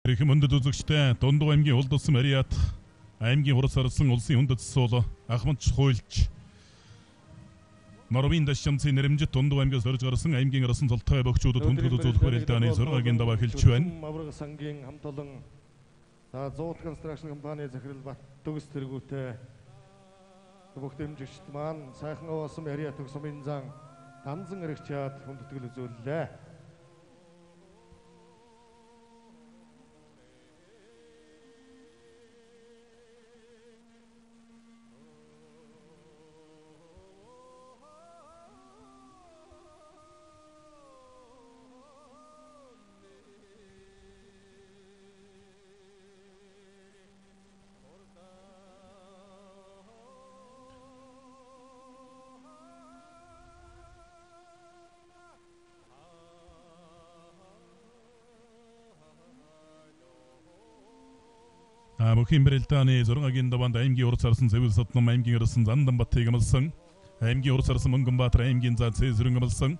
Ирэх мөндөд үзэгчтэй Дундуу аймгийн Улдус Мариат аймгийн хурц арслан улсын хүндэт суул Ахмад хуйлч Норвын дашчамцын нэрэмжит Дундуу аймгаас орж гарсан аймгийн арсан цолтой богчуудад хүндэт үзүүлэх барилдааны сургагийн даваа хэлж байна. Авраг сангийн хамт олон за 100 констракшн компани захирал Бат төгс тэргүүтэй бүх дэмжигчд маань сайхан овоосон Мариат төгсмийн зан данзан эрэгчээд хүндэтгэл үзүүллээ. Бүхэн барилдааны зургагийн даваанд аймгийн урд сарсан Зэвэл Сотном аймгийн арсан Занданбатыг амлсан аймгийн урд сарсан Мөнгөнбаатар аймгийн заа Цэсрэн амлсан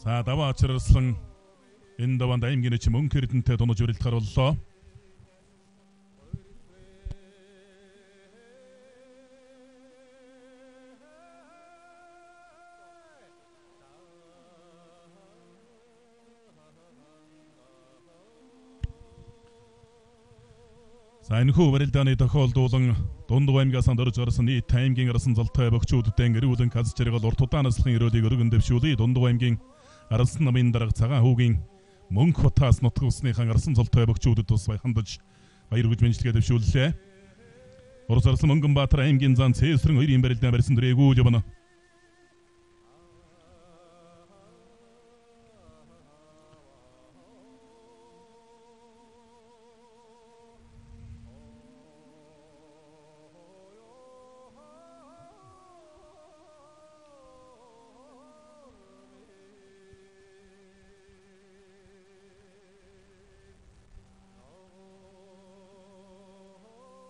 даваа ачаарлан энэ даваанд аймгийн эч Мөнх Эрдэнэтэй дунаж барилд харууллаа. Энэхүү барилдааны тохиолдуулан Дундуу аймгаас орж гарсан нийт аймгийн арсан золтой богчуудтай гэрүүлэн каз жаргал урт удаанслахын өрөөлийг өргөн дэвшүүлээ. Дундуу аймгийн арсан намын дарга цагаан хүүгийн Мөнх хотоос нутаг усныхан арсан золтой богчуудад тус хандаж баяр хүч мэнчилгээ дэвшүүллээ. Урс арсан Мөнгөнбаатар аймгийн зан Цэсрэн 2-ын барилдаан барьсан дөрэгүү явна.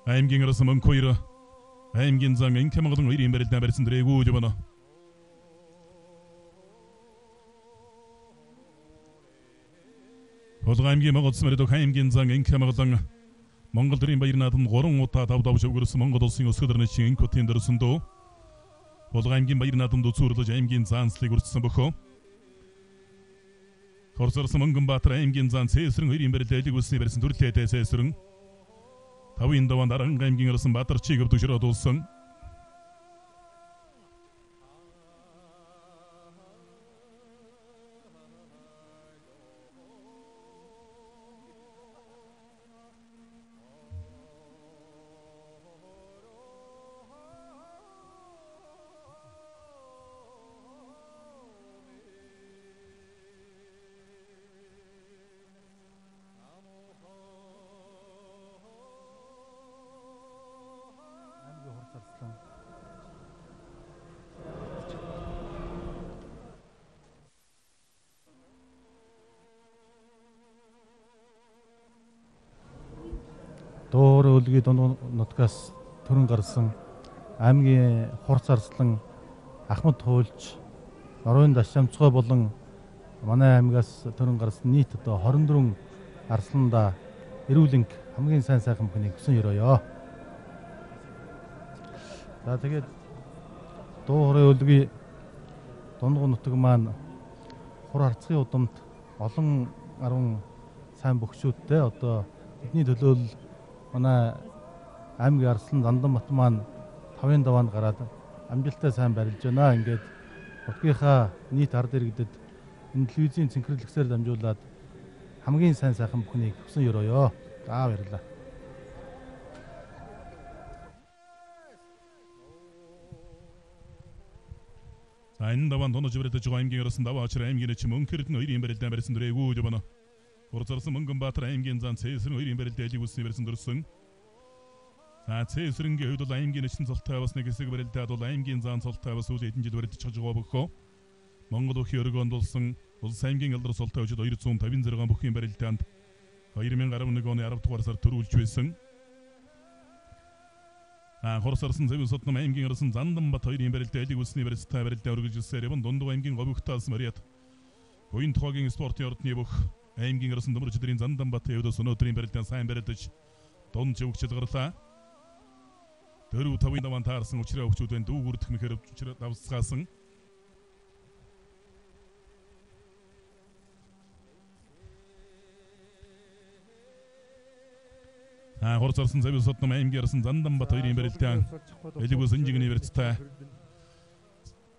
аймгийн арсан Мөнх 2 аймгийн зан Инкэмгэлэн 2-ын барилдаан барьсан дөрэгүү явна. Улга аймгийн Монгол Смэрдөх аймгийн зан Инкэмгэлэн Монгол төрийн баяр наадамд 3 удаа давдав шавгөрсөн Монгол улсын өсгөл төрнөчийн инкотын дөрсөн дөө. Улга аймгийн баяр наадамд үзүүлж аймгийн заанслыг үрдсэн бөхөө. Хорсорсон Мөнгөнбаатар аймгийн зан Цэсрэн 2-ын барилдаалыг үлсний барьсан төрлөөтэй Цэсрэн тавын даваанд Аранга аймгийн арсан Баатарчиг өвдөшрөөд улсан. Дуур өлгийн Дундуу нутгаас төрөн гарсан аймгийн хурц арслан Ахмад хуйлч Норвын дашчамцгой болон манай аймгаас төрөн гарсан нийт 24 арсланда эрүүлэнг хамгийн сайн сайхан бүхнийг хүсэн өрөөё. За тэгээд Дуурын өлгийн Дундуу нутаг маань хур харцгийн удамд олон 10 сайн бөхчүүдтэй бидний төлөөлөл манай аймгийн арслан Занданбат маань 5-ын даваанд гараад амжилттай сайн барилж байна. Ингээд нутгийнхаа нийт ард иргэдэд энэ телевизийн цэнхэрлэгсээр дамжуулаад хамгийн сайн сайхан бүхнийг хүсэн өрөөё. За баярлалаа. Энэ даваанд дунаж барилдаж байгаа аймгийн арсан даваа ачаар аймгийн эч Мөнх Эрдэнэ 2-ын барилдаан барьсан дөрэгүү явна. Урзарсан Мөнгөнбаатар аймгийн зан Цэсрэн 2-ын барилдаалыг үлсний барьсан дөрсөн. Цэсрэнгийн хувьд аймгийн эчэн цолтой бас нэг хэсэг барилдаад бол аймгийн зан цолтой бас үл хэдэн жил барилдаж байгаа бөхөө. Монгол өхий өргөнд болсон улс аймгийн алдар цолтой өчид 256 бүхний барилдаанд 2011 оны 10 дугаар сард төрүүлж байсан. Хорсорсон Зэвэл Сотном аймгийн арсан Занданбат 2-ын барилдаалыг үлсний барилдаа барилдаа өргөжлөсөөр явна. Дундуу аймгийн Говьхтаас Мариат Буян тухайгийн спортын ордны бүх аймгийн арсан дөрөв өдрийн Занданбат явдас өнөөдрийн барилдаан сайн барилдаж дунд живгчд гарлаа. 4-5 даван таарсан учраа өгчүүд байна. Дүүг үрдэх мэхээр учраа давсгаасан. Хорцорсон завь сотном аймгийн арсан Занданбат хоёрын барилдаан элэгүс инжигний барилттай.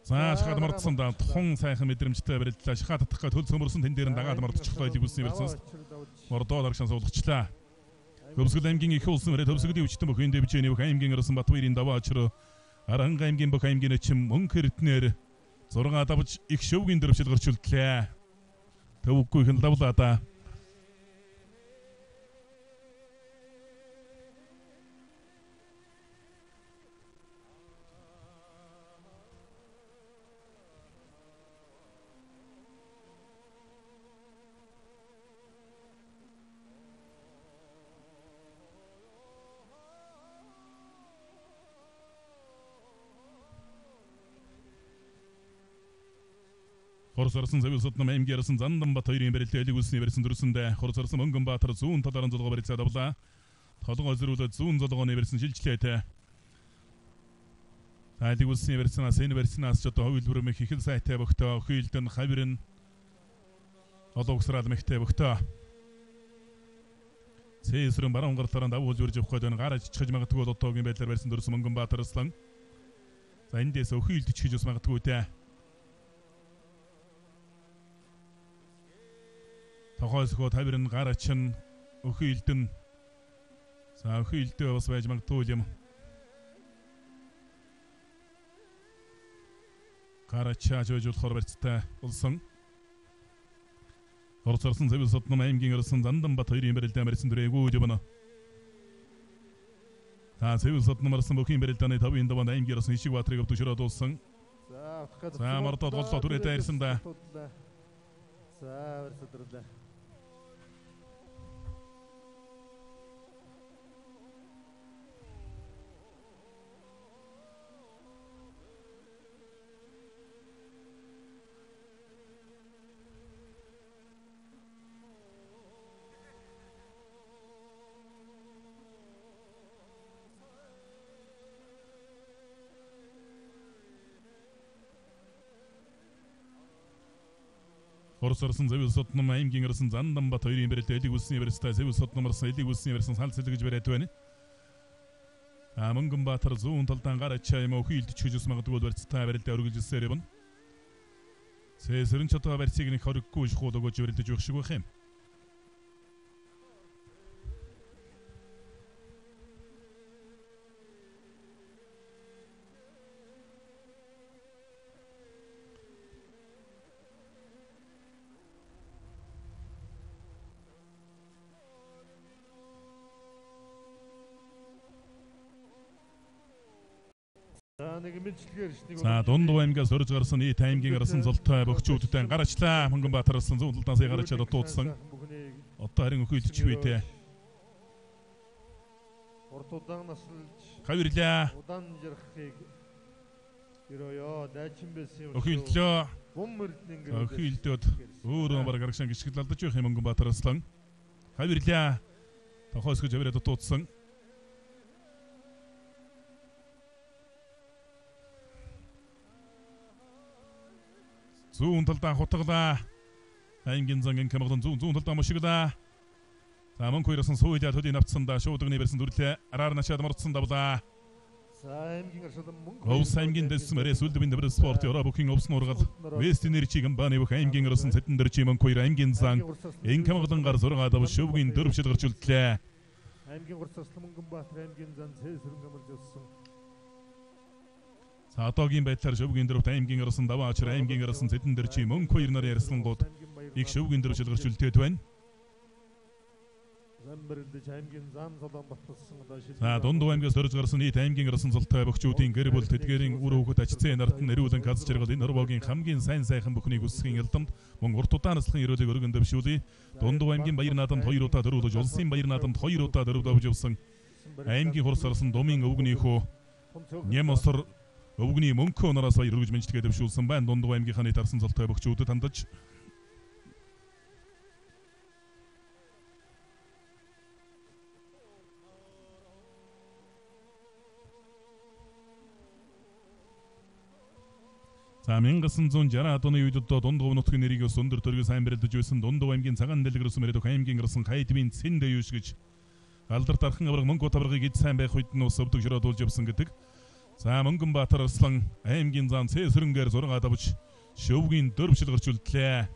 За шахаад мартсан да тун сайхан мэдрэмжтэй барилдлаа. Шахаад татах хөл цөмөрсөн тэн дээр нь дагаад мартчихлоо элэгүсний барилсаас. Мордоо дарагшаа суулгачлаа. Төвсгөл аймгийн их улсын мөрөд төвсгөлийн өвчтөн бүхэн дэвжээний бүх аймгийн арсан Батбаярын даваа очроо Аранга аймгийн бүх аймгийн эчим мөнх эрднэр 6 давж их шөвгийн дөрвшил гарчултлаа. Төвөггүй хэн давлаа да. Хорсорсон завь сотном аймгийн арсан Занданбат хоёрын барилдаа элэгүүлсний барьсан дөрөсөндөө Хорсорсон Мөнгөнбаатар зүүн талаараа золгоо барьцаад авлаа. Толгой зөрүүлээд зүүн золгооны барьсан шилжлээтэй. Элэгүүлсний барьснаас энэ барьснаас ч одоо хувилбар мэх их сайтай бөгтөө өхөөлдөн хавирн олоогсрал мэхтэй бөгтөө. Цэсрэн баруун гарлаараа давуулж үрж явах гээд гараж чичгэж магадгүй одоогийн байдлаар барьсан дөрөс Мөнгөнбаатар аслан. За эндээс өхөөлдөж чиж бас магадгүй дээ. Тохойсгоо тавирн гарачин өхөөлдөн. За өхөөлдөө бас байж магадгүй юм. Гарачаа жойжуулахор барьцтай улсан. Хорцорсон завь сотном аймгийн арсан Занданбат хоёрын барилдаан барьсан дөрөөгөө жавна. Та завь сотном арсан бүхэн барилдааны 5-ын даваанд аймгийн арсан Ишигбаатрыг авдушраад улсан. За мордод голлоо түрээтэй ирсэн да. За өрсөдөрлөө. Хорсорсон завь сотном аймгийн арсан Занданбат хоёрын барилдаа элэгүүлсний барьцтай завь сотном арсан элэгүүлсний барьсан сал сэлгэж бариад байна. Мөнгөнбаатар зүүн талдан гарачаа юм өхөөлдөж чижс магадгүй барьцтай барилдаа өргөлжсээр явна. Цэсрэн ч одоо барьцыг нэг хориггүй шахууд өгөж барилдаж явах шиг байх юм. За дундуу аймгаас өрж гарсан нийт аймгийн арсан золтой бөхчүүдтэй гарачлаа. Мөнгөнбаатар арсан зүүн талдаас гарачаад дуудсан. Одоо харин өхөөлдөж үйтэй. Урт удаан насалж хавирлаа. Удаан жарахыг ерөөё дайчин байсан юм. Өхөөлдлөө. Гум мөрдний гэрээ. Өхөөлдөд өөрөө баг гарагшаан гიშгэл алдаж байх юм Мөнгөнбаатар арслан. Хавирлаа. Тохойсгож авираад дуудсан. Зүүн талдаа хутгалаа. Аймгийн зангийн камерын зүүн талдаа мушиглаа. За мөнх хоёроос нь сууйлаад хөдийн авцсандаа шуудганы барьсан дүрлээ. Араар начаад мордсон давлаа. За аймгийн аршилан мөнх Овс аймгийн дэсмэрээс үлдэвэн дэвэр спорт ороо бүхэн овс нургал. Вест энержи компани бүх аймгийн арсан сэтэн дөрчи мөнх хоёр аймгийн зан. Эн камерын гар зургаад ав шөвгийн дөрвшил гарч үлдлээ. аймгийн урсгалсан Мөнгөнбаатар аймгийн зан цэсрэн камерж өссөн. Одоогийн байдлаар шөвгийн дөрөвт аймгийн арсан даваа очир аймгийн арсан сэтэн дөрчи мөнх хоёр нарын ярьслангууд их шөвгийн дөрвшил гарч үлдээд байна. За дундуу аймгаас өрж гарсан нийт аймгийн арсан золтой бөхчүүдийн гэр бүл тэдгээрийн үр хөвгөт ажицсан нарт нь эрүүлэн каз жаргал энэ хорвогийн хамгийн сайн сайхан бүхнийг үсгийн ялдамт мөн урт удаан наслахын өрөөлөг өргөн дэвшүүлээ. Дундуу аймгийн баяр наадамд 2 удаа дөрвөлж улсын баяр наадамд 2 удаа дөрвөлж явсан аймгийн хурц арсан думын өвгний хөө Нямосор өвгний мөнхөө нараас баяр өргөж мэнчтгээ дэвшүүлсэн байна. Дундуу аймгийнхаа нийт арсан золтой бөхчүүдэд хандаж За 1960 оны үед одоо Дундгов нутгийн нэрийгээс өндөр төргөө сайн барилдаж байсан Дундгов аймгийн цагаан дэлгэрсэн мөрөд аймгийн гарсан хайдвийн цэн дэюш гэж алдарт архан авраг мөнгө таврагыг эд сайн байх үед нь ус өвдөг ширөөдүүлж явсан гэдэг. За Мөнгөнбаатар Арслан аймгийн зам цэсрэнгээр зураг давж шөвгийн дөрвшил гарч үлдлээ.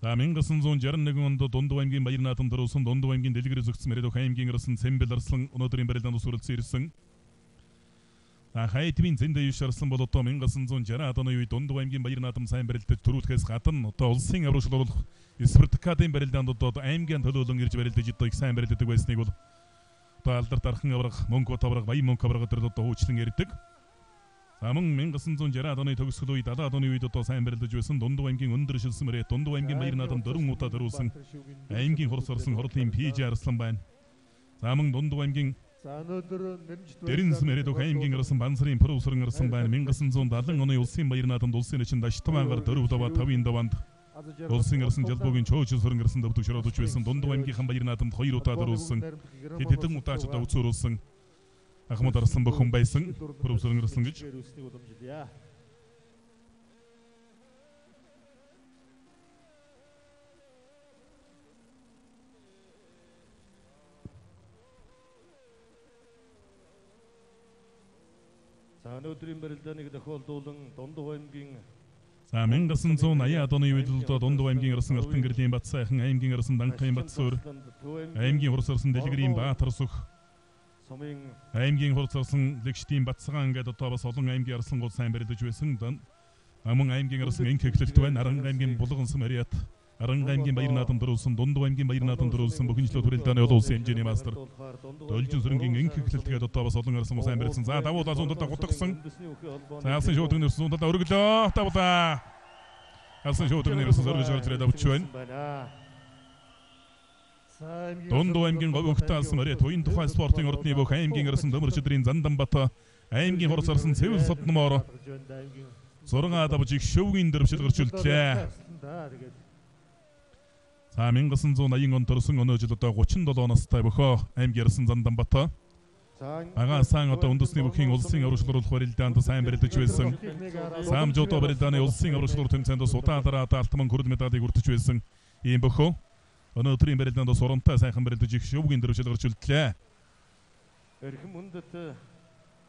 За 1961 онд Дундгов аймгийн Баяр наадам дөрвсөн Дундгов аймгийн дэлгэр зөгцсөн мөрөд аймгийн гарсан Цэмбэл Арслан өнөөдрийн барилдаанд ус хүрэлцэн ирсэн. За хайдвийн цэн дэюш Арслан бол одоо 1960 оны үед Дундгов аймгийн Баяр наадам сайн барилдаж төрүүлэхээс гадна одоо улсын аврагчлуулах Спартакадын барилдаанд одоо аймгийн төлөөлөн ирж барилдаж одоо их сайн барилдадаг байсныг бол одоо алдарт архан авраг мөнгө тавраг баян мөнгө авраг дээр одоо хуучлан ярьдаг. За мөн 1960 оны төгсгөл үед 70 оны үед одоо сайн барилдаж байсан Дундгов аймгийн өндөр шилсэн мөрөд Дундгов аймгийн Баяр наадам 4 удаа төрүүлсэн аймгийн хурц орсон хорлын ПЖ Арслан байна. За мөн Дундгов аймгийн Дэрэнс мөрөд аймгийн гарсан Бансрын профессор гарсан байна. 1970 оны улсын Баяр наадамд улсын эчин Даштамаагаар 4 даваа 5 даваанд улсын гарсан Жалбуугийн Чөөчл сөрөн гарсан дэвтэг ширөөдөж байсан Дундгов аймгийнхан Баяр наадамд 2 удаа төрүүлсэн. Хэдэн удаа ч одоо үзүүлсэн Ахмад Арслан бүхэн байсан профессор гарсан гэж. За өнөөдрийн барилдааныг тохиолдуулан Дундгов аймгийн За 1980 оны үед л Дундгов аймгийн гарсан Алтан гэрлийн Бат сайхан аймгийн гарсан Данхайн Батсуур аймгийн хурц орсон Дэлгэрийн Баатар сүх аймгийн хурц орсон Лэгштийн Батцгаан гэдэг одоо бас олон аймгийн арслангууд сайн барилдаж байсан. Мөн аймгийн гарсан Инх хэглэлт байна. Аран аймгийн Булган Сүмэриат Аран аймгийн Баяр наадам дөрвсөн Дундгов аймгийн Баяр наадам дөрвсөн бүхэнчлөө барилдааны улсын хэмжээний мастер Дөлжин сүрэнгийн Инх хэглэлт гэдэг одоо бас олон арслан сайн барилсан. За давуу зундаа гутгсан. За алсын шууд нэрсэн зундаа өргөлөө тавлаа. Алсын шууд нэрсэн зөргөж гарч ирээд авч байна. Дундгов аймгийн говьөгтэй алсан мөрөд Туян тухайн спортын ордны бүх аймгийн гарсан Дөмөрчдрийн Занданбат аймгийн хурц орсон Цэвэр Содномоор зураг давж их шөвгийн дөрвшил гарч үлдлээ. За 1980 онд төрсөн өнөө жил одоо 37 настай бөхөө аймгийн гарсан Занданбат Агаасан одоо үндэсний бүхийн улсын аврагчлуулах барилдаанд сайн барилдаж байсан. Самжуудо барилдааны улсын аврагчлуулах тэмцээнд Судаанараа алтан хүрэл медалийг хүртэж байсан. Ийм бөхөө өнөөдрийн барилдаанд сурамтай сайхан барилдаж их шөвгийн дөрвшил гарч үлдлээ. Эрхэм хүндэт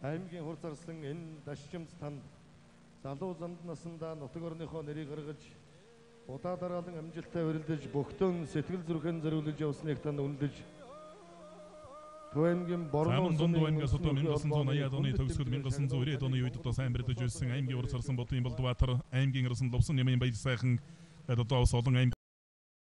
аймгийн хурц арслан энэ дашчимц танд залуу занд насндаа нутаг орныхоо нэрийг гаргаж удаа дараалан амжилттай барилдаж бөхтөн сэтгэл зүрхэн зориулж явсныг танд үнэлж Аймгийн Борноо Дундгов аймгаас одоо 1980 оны төгсгөл 1990 оны үед одоо сайн барилдаж байсан аймгийн хурц орсон Бодын Болдбаатар аймгийн гарсан Лувсан Нямын Баяр сайхан одоо олон аймгийн